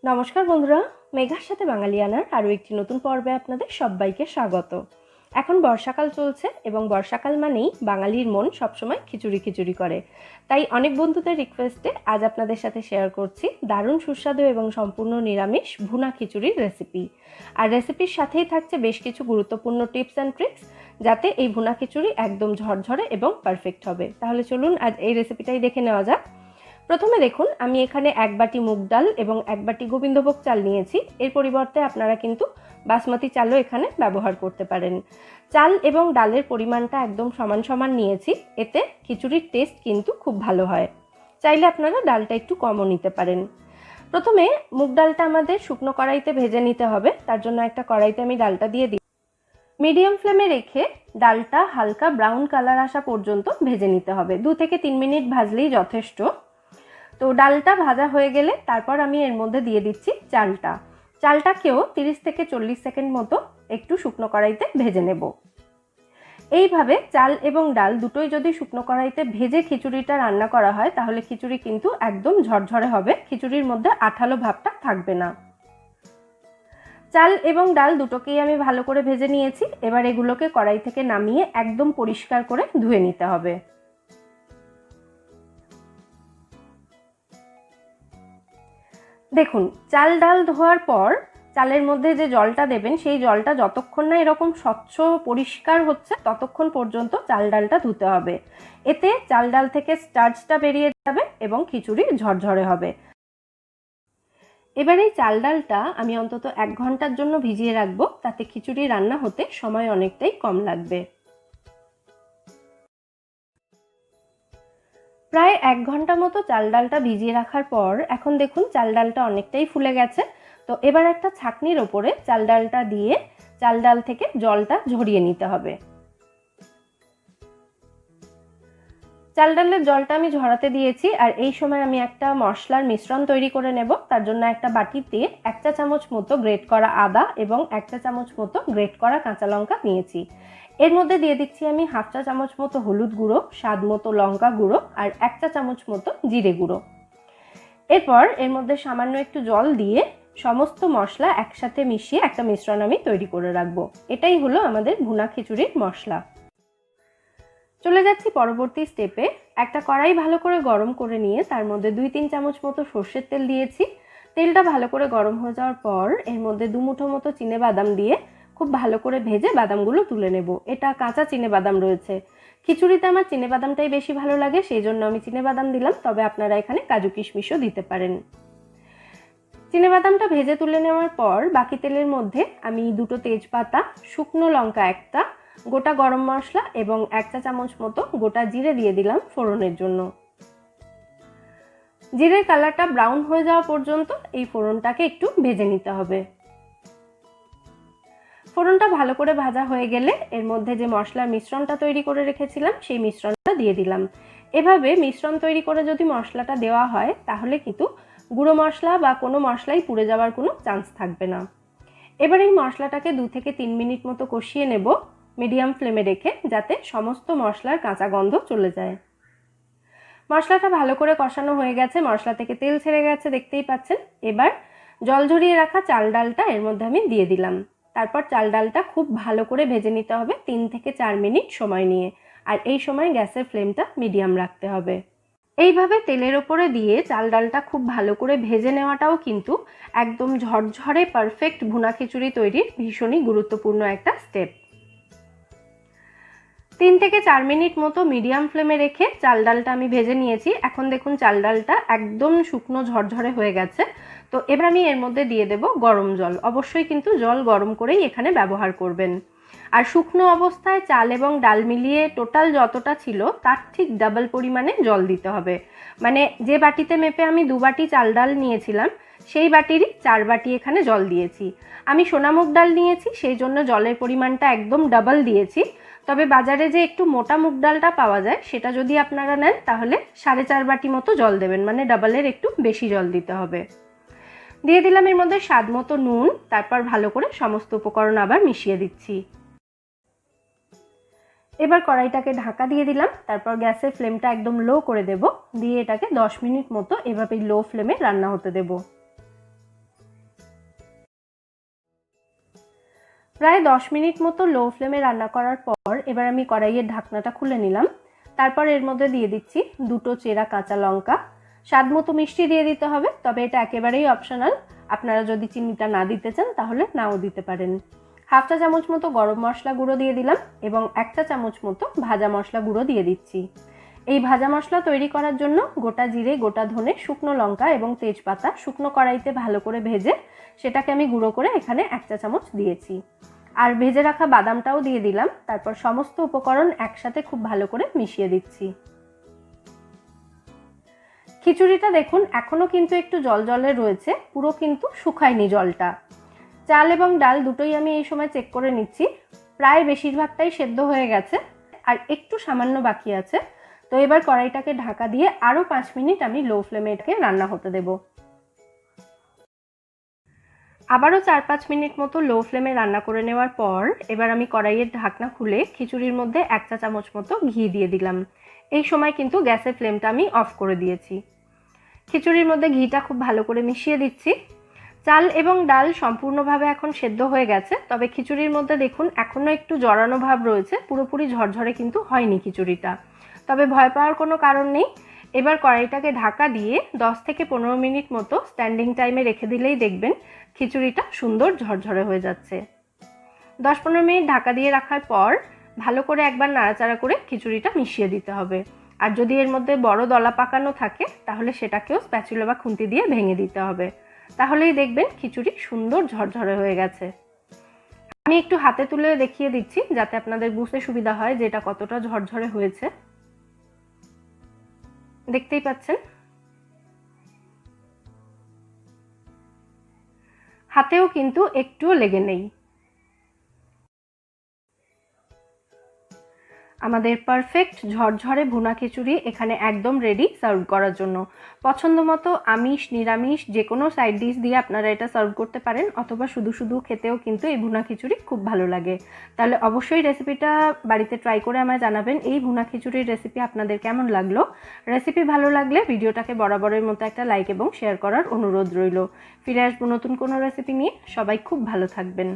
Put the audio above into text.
নমস্কার বন্ধুরা, মেঘার সাথে বাঙালিয়ানার আরও একটি নতুন পর্বে আপনাদের সবাইকে স্বাগত। এখন বর্ষাকাল চলছে এবং বর্ষাকাল মানেই বাঙালির মন সবসময় খিচুড়ি খিচুড়ি করে। তাই অনেক বন্ধুদের রিকোয়েস্টে আজ আপনাদের সাথে শেয়ার করছি দারুণ সুস্বাদু এবং সম্পূর্ণ নিরামিষ ভুনা খিচুড়ির রেসিপি। আর রেসিপির সাথেই থাকছে বেশ কিছু গুরুত্বপূর্ণ টিপস অ্যান্ড ট্রিক্স, যাতে এই ভুনা খিচুড়ি একদম ঝরঝরে এবং পারফেক্ট হবে। তাহলে চলুন আজ এই রেসিপিটাই দেখে নেওয়া যাক। প্রথমে দেখুন, আমি এখানে 1 বাটি মুগ ডাল এবং 1 বাটি গোবিন্দভোগ চাল নিয়েছি। এর পরিবর্তে আপনারা কিন্তু বাসমতি চালও এখানে ব্যবহার করতে পারেন। চাল এবং ডালের পরিমাণটা একদম সমান সমান নিয়েছি, এতে খিচুড়ির টেস্ট কিন্তু খুব ভালো হয়। চাইলে আপনারা ডালটা একটু কমও নিতে পারেন। প্রথমে মুগ ডালটা আমাদের শুকনো কড়াইতে ভেজে নিতে হবে। তার জন্য একটা কড়াইতে আমি ডালটা দিয়ে দিই। মিডিয়াম ফ্লেমে রেখে ডালটা হালকা ব্রাউন কালার আসা পর্যন্ত ভেজে নিতে হবে। 2 থেকে 3 মিনিট ভাজলেই যথেষ্ট। তো ডালটা ভাজা হয়ে গেলে তারপর আমি এর মধ্যে দিয়ে দিচ্ছি চালটাকেও 30 থেকে 40 সেকেন্ড মতো একটু শুকনো কড়াইতে ভেজে নেব। এইভাবে চাল এবং ডাল দুটোই যদি শুকনো কড়াইতে ভেজে খিচুড়িটা রান্না করা হয়, তাহলে খিচুড়ি কিন্তু একদম ঝরঝরে হবে, খিচুড়ির মধ্যে আঠালো ভাবটা থাকবে না। চাল এবং ডাল দুটোকেই আমি ভালো করে ভেজে নিয়েছি। এবার এগুলোকে কড়াই থেকে নামিয়ে একদম পরিষ্কার করে ধুয়ে নিতে হবে। দেখুন, চাল ডাল ধোয়ার পর চালের মধ্যে যে জলটা দেবেন, সেই জলটা যতক্ষণ না এরকম স্বচ্ছ পরিষ্কার হচ্ছে ততক্ষণ পর্যন্ত চাল ডালটা ধুতে হবে। এতে চাল ডাল থেকে স্টার্চটা বেরিয়ে যাবে এবং খিচুড়ি ঝরঝরে হবে। এবার এই চাল ডালটা আমি অন্তত 1 ঘন্টার জন্য ভিজিয়ে রাখবো, তাতে খিচুড়ি রান্না হতে সময় অনেকটাই কম লাগবে। প্রায় 1 ঘন্টা মতো চাল ডালটা ভিজিয়ে রাখার পর এখন দেখুন চাল ডালটা অনেকটাই ফুলে গেছে। তো এবার একটা ছাঁকনির ওপরে চাল ডালটা দিয়ে চাল ডাল থেকে জলটা ঝরিয়ে নিতে হবে। চাল ডালের জলটা আমি ঝরাতে দিয়েছি। আর এই সময় আমি একটা মশলার মিশ্রণ তৈরি করে নেব। তার জন্য একটা বাটিতে 1 চা চামচ মতো গ্রেট করা আদা এবং 1 চা চামচ মতো গ্রেট করা কাঁচা লঙ্কা নিয়েছি। এর মধ্যে দিয়ে দিচ্ছি আমি 1/2 চা চামচ মতো হলুদ গুঁড়ো, স্বাদ মতো লঙ্কা গুঁড়ো আর 1 চা চামচ মতো জিরে গুঁড়ো। এরপর এর মধ্যে সামান্য একটু জল দিয়ে সমস্ত মশলা একসাথে মিশিয়ে একটা মিশ্রণ আমি তৈরি করে রাখবো। এটাই হলো আমাদের ভুনা খিচুড়ির মশলা। চলে যাচ্ছি পরবর্তী স্টেপে। একটা কড়াই ভালো করে গরম করে নিয়ে তার মধ্যে 2-3 চামচ মতো সর্ষের তেল দিয়েছি। তেলটা ভালো করে গরম হয়ে যাওয়ার পর এর মধ্যে 2 মুঠো মতো চিনেবাদাম দিয়ে খুব ভালো করে ভেজে বাদামগুলো তুলে নেব। এটা কাঁচা চিনেবাদাম রয়েছে। খিচুড়িতে আমার চিনেবাদামটাই বেশি ভালো লাগে, সেই জন্য আমি চিনেবাদাম দিলাম, তবে আপনারা এখানে কাজু কিশমিশও দিতে পারেন। চিনেবাদামটা ভেজে তুলে নেওয়ার পর বাকি তেলের মধ্যে আমি 2টো তেজপাতা, শুকনো লঙ্কা একটা, গোটা গরম মশলা এবং 1 চা চামচ মতো গোটা জিরে দিয়ে দিলাম ফোড়নের জন্য। জিরের কালারটা ব্রাউন হয়ে যাওয়া পর্যন্ত এই ফোড়নটাকে একটু ভেজে নিতে হবে। ফোড়নটা ভালো করে ভাজা হয়ে গেলে এর মধ্যে যে মশলার মিশ্রণটা তৈরি করে রেখেছিলাম সেই মিশ্রণটা দিয়ে দিলাম। এভাবে মিশ্রণ তৈরি করে যদি মশলাটা দেওয়া হয়, তাহলে কিন্তু গুঁড়ো মশলা বা কোনো মশলাই পুড়ে যাওয়ার কোনো চান্স থাকবে না। এবার এই মশলাটাকে 2 থেকে 3 মিনিট মতো কষিয়ে নেব মিডিয়াম ফ্লেমে রেখে, যাতে সমস্ত মশলার কাঁচা গন্ধ চলে যায়। মশলাটা ভালো করে কষানো হয়ে গেছে, মশলা থেকে তেল ছেড়ে গেছে, দেখতেই পাচ্ছেন। এবার জল ঝরিয়ে রাখা চাল ডালটা এর মধ্যে আমি দিয়ে দিলাম। তারপর চাল ডালটা খুব ভালো করে ভেজে নিতে হবে 3 থেকে 4 মিনিট সময় নিয়ে। আর এই সময় গ্যাসের ফ্লেমটা মিডিয়াম রাখতে হবে। এইভাবে তেলের ওপরে দিয়ে চাল ডালটা খুব ভালো করে ভেজে নেওয়াটাও কিন্তু একদম ঝরঝরে পারফেক্ট ভুনা খিচুড়ি তৈরির ভীষণই গুরুত্বপূর্ণ একটা স্টেপ। 3 থেকে 4 মিনিট মতো মিডিয়াম ফ্লেমে রেখে চাল ডালটা আমি ভেজে নিয়েছি। এখন দেখুন চাল ডালটা একদম শুকনো ঝরঝরে হয়ে গেছে। তো এবার আমি এর মধ্যে দিয়ে দেব গরম জল। অবশ্যই কিন্তু জল গরম করেই এখানে ব্যবহার করবেন। আর শুকনো অবস্থায় চাল এবং ডাল মিলিয়ে টোটাল যতটা ছিল তার ঠিক ডাবল পরিমাণে জল দিতে হবে। মানে যে বাটিতে মেপে আমি 2 বাটি চাল ডাল নিয়েছিলাম, সেই বাটিরই 4 বাটি এখানে জল দিয়েছি। আমি সোনামুগ ডাল নিয়েছি, সেই জন্য জলের পরিমাণটা একদম ডাবল দিয়েছি। তবে বাজারে যে একটু মোটা মুগ ডালটা পাওয়া যায়, সেটা যদি আপনারা নেন তাহলে 4.5 বাটি মতো জল দেবেন, মানে ডাবলের একটু বেশি জল দিতে হবে। দিয়ে দিলাম এর মধ্যে স্বাদ মতো নুন। তারপর ভালো করে সমস্ত উপকরণ আবার মিশিয়ে দিচ্ছি। এবার কড়াইটাকে ঢাকা দিয়ে দিলাম। তারপর গ্যাসের ফ্লেমটা একদম লো করে দেব, দিয়ে এটাকে 10 মিনিট মতো এভাবেই লো ফ্লেমে রান্না হতে দেব। প্রায় 10 মিনিট মতো লো ফ্লেমে রান্না করার পর এবার আমি কড়াইয়ের ঢাকনাটা খুলে নিলাম। তারপর এর মধ্যে দিয়ে দিচ্ছি 2টো চেরা কাঁচা লঙ্কা। স্বাদ মতো মিষ্টি দিয়ে দিতে হবে, তবে এটা একেবারেই অপশনাল। আপনারা যদি চিনিটা না দিতে চান তাহলে নাও দিতে পারেন। হাফ চা চামচ মতো গরম মশলা গুঁড়ো দিয়ে দিলাম এবং 1 চা চামচ মতো ভাজা মশলা গুঁড়ো দিয়ে দিচ্ছি। এই ভাজা মশলা তৈরি করার জন্য গোটা জিরে, গোটা ধনে, শুকনো লঙ্কা এবং তেজপাতা শুকনো কড়াইতে ভালো করে ভেজে সেটাকে আমি গুঁড়ো করে এখানে 1 চা চামচ দিয়েছি। আর ভেজে রাখা বাদামটাও দিয়ে দিলাম। তারপর সমস্ত উপকরণ একসাথে খুব ভালো করে মিশিয়ে দিচ্ছি। খিচুড়িটা দেখুন এখনো কিন্তু একটু জলজলে রয়েছে, পুরো কিন্তু শুকায়নি জলটা। চাল এবং ডাল দুটোই আমি এই সময় চেক করে নিচ্ছি। প্রায় বেশিরভাগটাই সেদ্ধ হয়ে গেছে, আর একটু সামান্য বাকি আছে। তো এবার কড়াইটাকে ঢাকা দিয়ে আরও 5 মিনিট আমি লো ফ্লেমে এটাকে রান্না হতে দেব। আবারও 4-5 মিনিট মতো লো ফ্লেমে রান্না করে নেওয়ার পর এবার আমি কড়াইয়ের ঢাকনা খুলে খিচুড়ির মধ্যে 1 চা চামচ মতো ঘি দিয়ে দিলাম। এই সময় কিন্তু গ্যাসের ফ্লেমটা আমি অফ করে দিয়েছি। খিচুড়ির মধ্যে ঘিটা খুব ভালো করে মিশিয়ে দিচ্ছি। চাল এবং ডাল সম্পূর্ণভাবে এখন সেদ্ধ হয়ে গেছে, তবে খিচুড়ির মধ্যে দেখুন এখনও একটু জড়ানো ভাব রয়েছে, পুরোপুরি ঝরঝরে কিন্তু হয়নি খিচুড়িটা। তবে ভয় পাওয়ার কোনো কারণ নেই। এবার কড়াইটাকে ঢাকা দিয়ে 10 থেকে 15 মিনিট মতো স্ট্যান্ডিং টাইমে রেখে দিলেই দেখবেন খিচুড়িটা সুন্দর ঝরঝরে হয়ে যাচ্ছে। 10-15 মিনিট ঢাকা দিয়ে রাখার পর ভালো করে একবার নাড়াচাড়া করে খিচুড়িটা মিশিয়ে দিতে হবে। আর যদি এর মধ্যে বড় দলা পাকানো থাকে তাহলে সেটাকেও স্প্যাচুলা বা খুন্তি দিয়ে ভেঙে দিতে হবে। তাহলেই দেখবেন খিচুড়ি সুন্দর ঝরঝরে হয়ে গেছে। আমি একটু হাতে তুলে দেখিয়ে দিচ্ছি যাতে আপনাদের বুঝতে সুবিধা হয় যে এটা কতটা ঝরঝরে হয়েছে। দেখতেই পাচ্ছেন হাতেও কিন্তু একটুও লেগে নেই। আমাদের পারফেক্ট ঝরঝরে ভুনা খিচুড়ি এখানে একদম রেডি সার্ভ করার জন্য। পছন্দ মতো আমিষ নিরামিষ যে কোনো সাইড ডিশ দিয়ে আপনারা এটা সার্ভ করতে পারেন, অথবা শুধু শুধু খেতেও কিন্তু এই ভুনা খিচুড়ি খুব ভালো লাগে। তাহলে অবশ্যই রেসিপিটা বাড়িতে ট্রাই করে আমায় জানাবেন এই ভুনা খিচুড়ির রেসিপি আপনাদের কেমন লাগলো। রেসিপি ভালো লাগলে ভিডিওটাকে বরাবরের মতো একটা লাইক এবং শেয়ার করার অনুরোধ রইল। ফিরে আসবো নতুন কোনো রেসিপি নিয়ে। সবাই খুব ভালো থাকবেন।